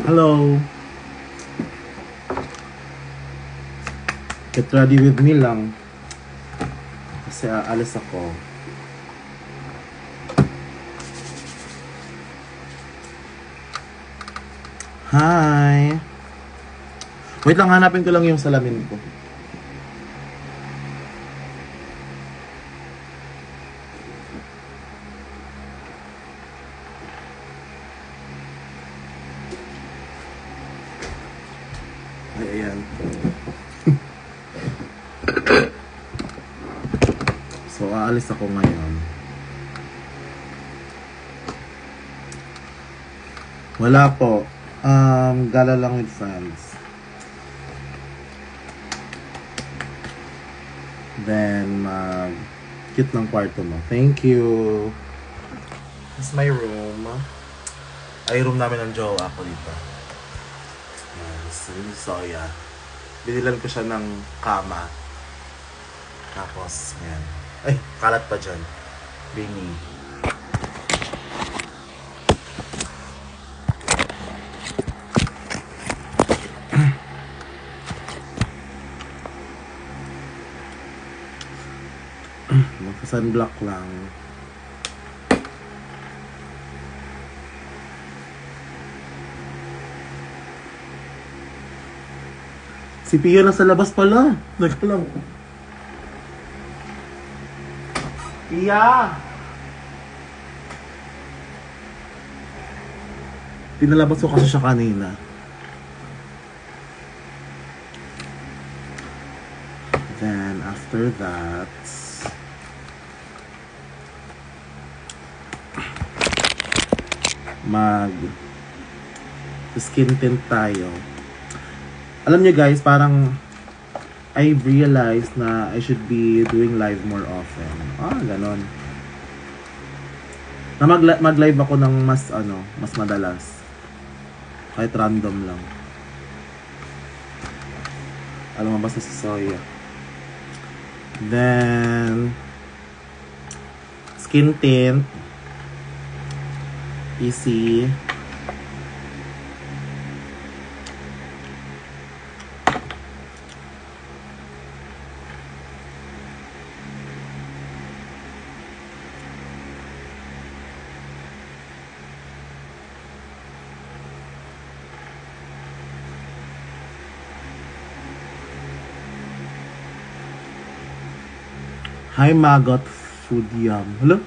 Hello. Get ready with me lang. Kasi aalis ako. Hi. Wait lang, hanapin ko lang yung salamin ko. Ayan. So, aalis ako ngayon. Wala po. Gala lang with friends. Then, cute ng kwarto mo. Thank you. This is my room. Ay, room namin ng jowa ko dito. Soya. Binilan ko siya ng kama. Tapos, yan. Ay, kalat pa dyan. Bini. Magsa-sunblock lang. Si Pia nasa labas pala. Naka lang. Pia! Pinalabas ko kasi siya kanina. Then, after that, skin tint tayo. Alam niyo guys, parang I realized na I should be doing live more often. Ganon. Na mag-live ako ng mas madalas. Kahit random lang. Alam mo, basta si Soya. Then, skin tint. Easy. Hi, Magot Food Yum. Hello?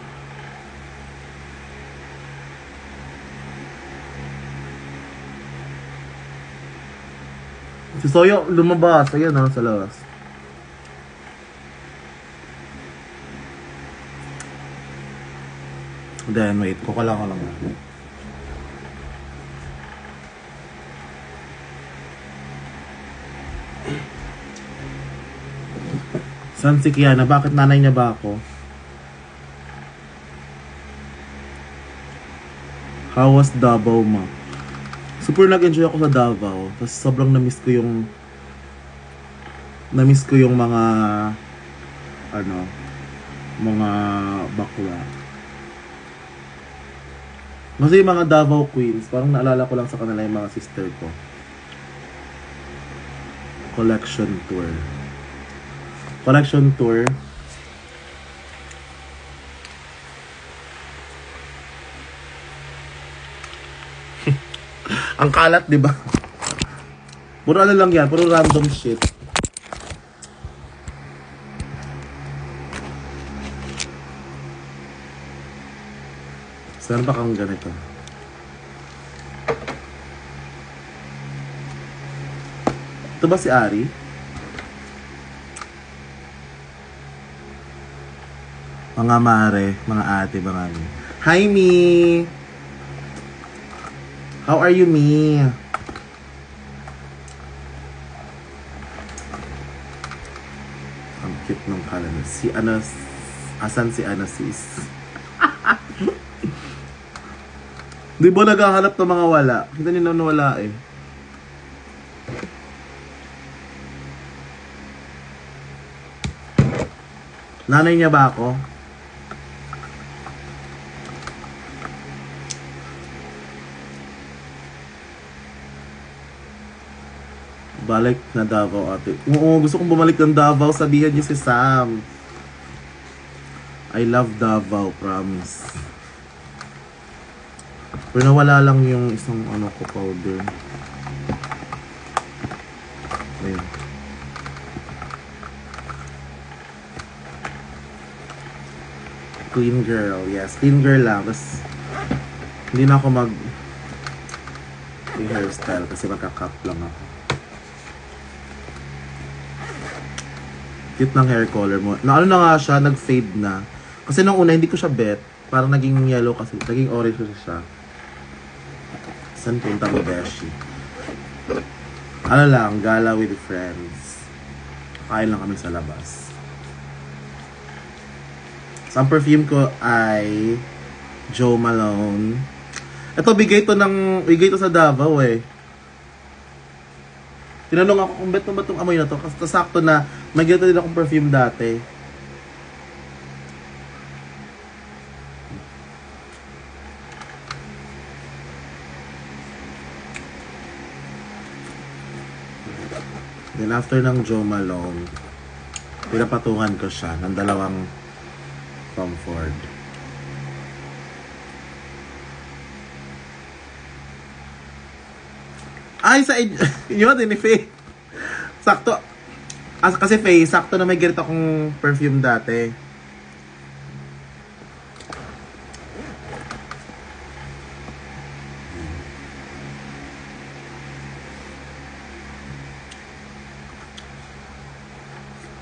Si Soyo lumabas. Ayan sa labas. Then, wait. Kukala ko lang. San si Kiana? Bakit nanay niya ba ako? How was Davao, ma? Super nag-enjoy ako sa Davao. Tapos sobrang na-miss ko yung mga mga bakla. Kasi yung mga Davao Queens, parang naalala ko lang sa kanila yung mga sister ko. Collection tour. Ang kalat, di ba? Puro lang yan, puro random shit. Saan ba kang ganito? Ito ba si Ari? Mga mare, mga ate, mga mi. Hi, Mi! How are you, Mi? Ang cute ng kalan. Asan si Anasis? Di ba naghahanap ng mga wala? Kita niyo na wala eh. Nanay niya ba ako? Balik na Davao, ate. Oo, gusto kong bumalik ng Davao. Sabihan niyo si Sam. I love Davao, promise. Pero nawala lang yung isang ano ko powder. Ayun. Clean girl, yes. Clean girl lang. Tapos, hindi na ako hairstyle kasi magka-cut lang ako. Cute ng hair color mo. Na ano na nga siya, nag-fade na. Kasi nung una, hindi ko siya bet. Parang naging yellow kasi. Naging orange siya. Saan punta mo, Beshi? Ano lang, gala with friends. Kain lang kami sa labas. So, ang perfume ko ay Jo Malone. Ito, bigay to sa Davao eh. Tinanong ako kung bet ba itong amoy na to. Kasi sakto na, may ganito din akong perfume dati. Then after ng Jo Malone, pinapatungan ko siya ng dalawang Tom Ford. Ay, sa yun din ni Faye. Sakto. Kasi Faye, sakto na may ganito akong perfume dati.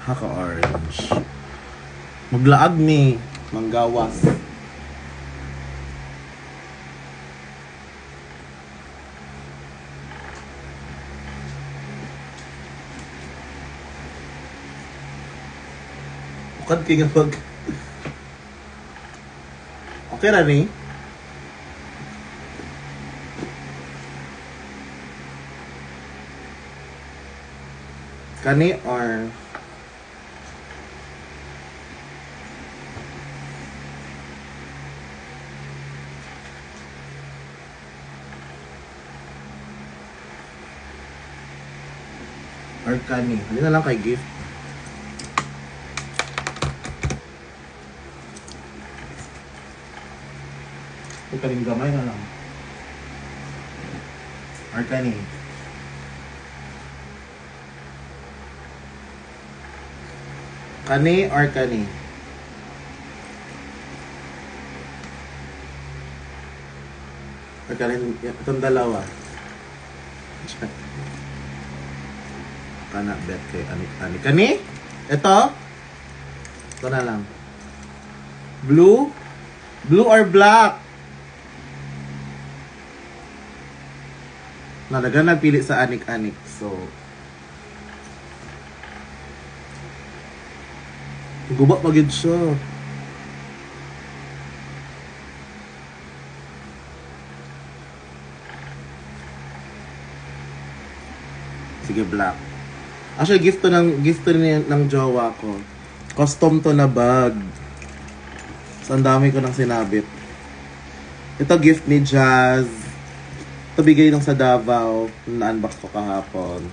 Haka-orange. Maglaag ni manggawas. Bukad kayo nga pag... Okay na ni? Kani or... or kani? Hindi na lang kay gift. Ay, kaning gamay na lang. Or kani? Kani or kani? Or kani? Itong dalawa. Kana bet kay ani. Kani? Ito? Ito na lang. Blue? Blue or black? Nalaga nagpili sa anik-anik. So, guba pa gid siya. Sige, black. Actually, gift to ng jowa ko. Custom to na bag. So, ang dami ko nang sinabit. Ito gift ni Jazz. Ito bigay nung sa Davao. Na-unbox ko kahapon.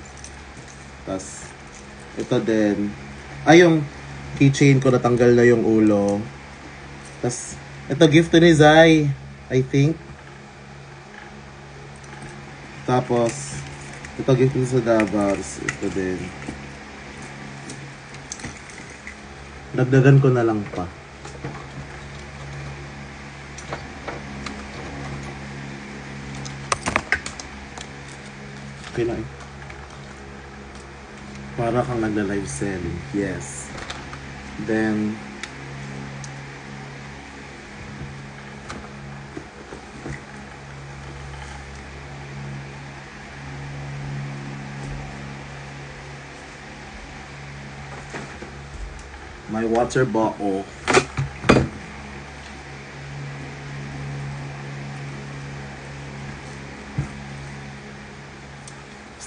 Tapos, ito din. Ay, yung keychain ko natanggal na yung ulo. Tapos, ito gift to ni Zai. I think. Tapos, ito gift nyo sa Davao. Ito din. Dagdagan ko na lang pa. Okay na eh. Para kang nagla-live selling. Yes. Then, my water bottle.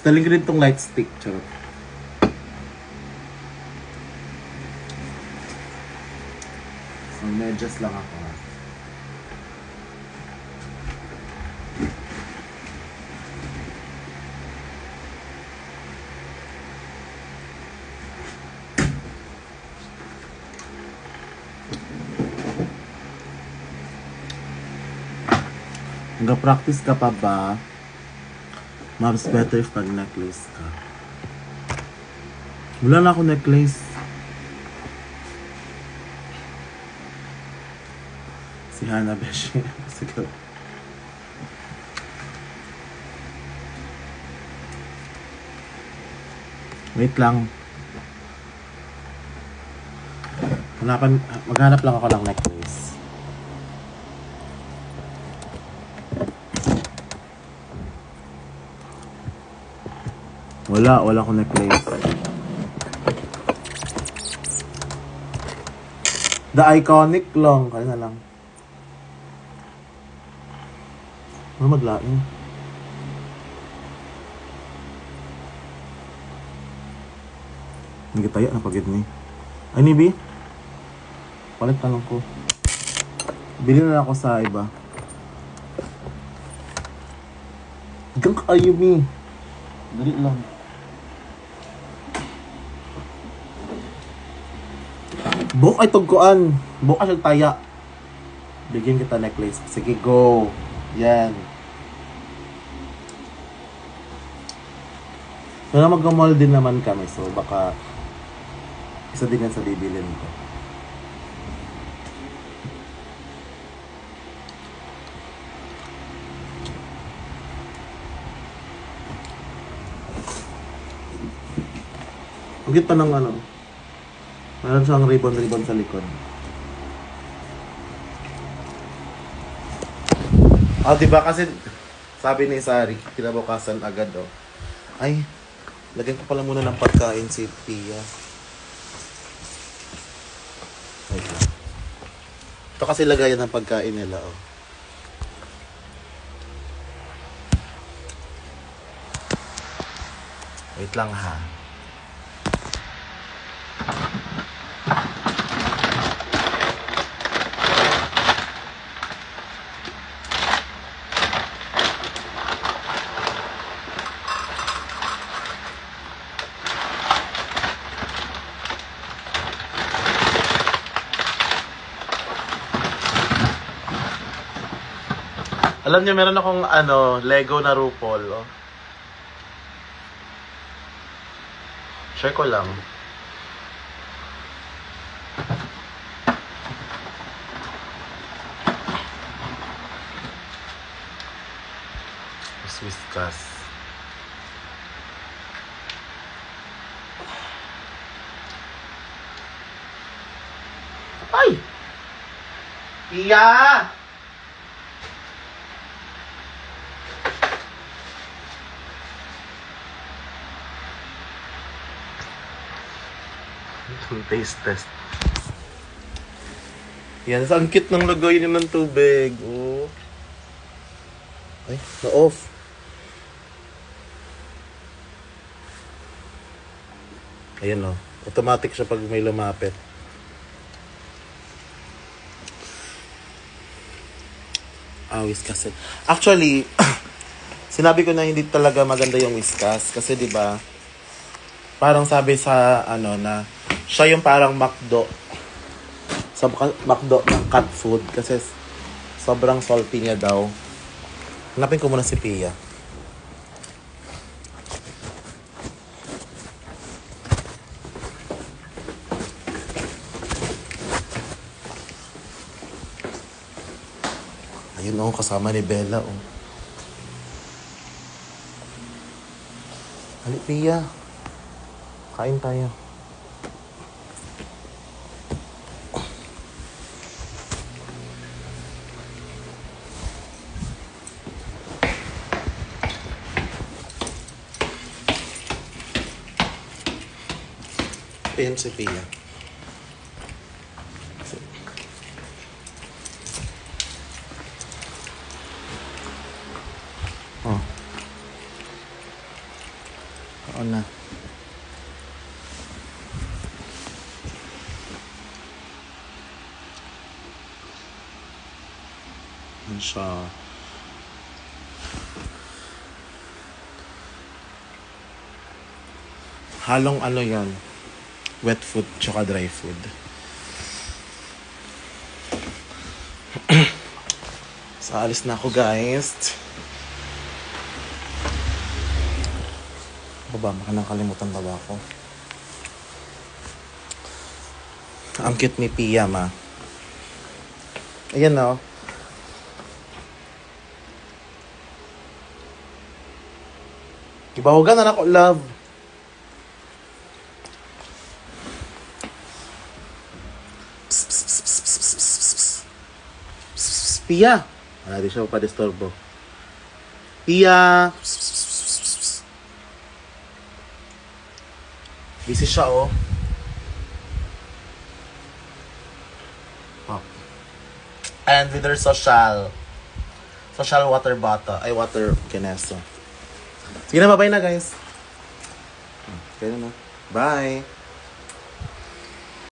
Staling ko rin itong light stick. Charot. So, medyas lang ako. Nag-practice ka pa ba? Mas better if pag-necklace ka. Wala na ako necklace. Si Hana Beshi. Sige. Wait lang. Maghanap lang ako ng necklace. Wala akong necklace. The Iconic lang. Kaya na lang. Ano maglain? Hindi tayo na pagid ni. Ay, Nibi? Palit na lang ko. Bili na lang ako sa iba. Hanggang kayo, Mi. Dali lang. Buhok ay tugkuan. Buhok ay taya. Bigyan kita necklace. Sige, go. Yan. Pero mag-mall din naman kami. So, baka isa din yan sa bibilin ko. Higit pa ng ano. Meron siyang ribbon sa likod. Diba kasi sabi ni Sari, kinabukasan agad Ay, lagyan ko pala muna ng pagkain si Pia. Wait lang. Ito kasi lagayan ng pagkain nila Wait lang ha. Alam niyo, meron akong Lego na RuPaul, Share ko lang. Whiskas. Ay! Iya! Taste test. Yan, ang cute ng lagay niyo ng tubig. Ay, na-off. Ayan automatic siya pag may lumapit. Whiskas. Actually, sinabi ko na hindi talaga maganda yung whiskas kasi 'di ba? Parang sabi sa na siya yung parang McDo. Sa McDo ng cat food kasi sobrang salty niya daw. Hanapin ko muna si Pia. Ayun kasama ni Bella Hali, Pia. Kain tayo. Ayan si Pia. Kaon na. Siya. Halong yan. Wet food tsaka dry food. So, alis na ako, guys. Baba, baka nakalimutan ba ako? Ang cute ni Pia, ma. Ayan, no? Ibahugan na ako, love. Psst, psst, psst, psst, psst, psst, psst, psst. Psst, psst, Pia. Wala, di siya pa-disturbo. Pia. Psst, psst, psst, psst, psst, psst. Busy siya, oh. Oh. And with her social water bottle. Ay, water kineso. Sige na, bye-bye na, guys. Okay na. Bye.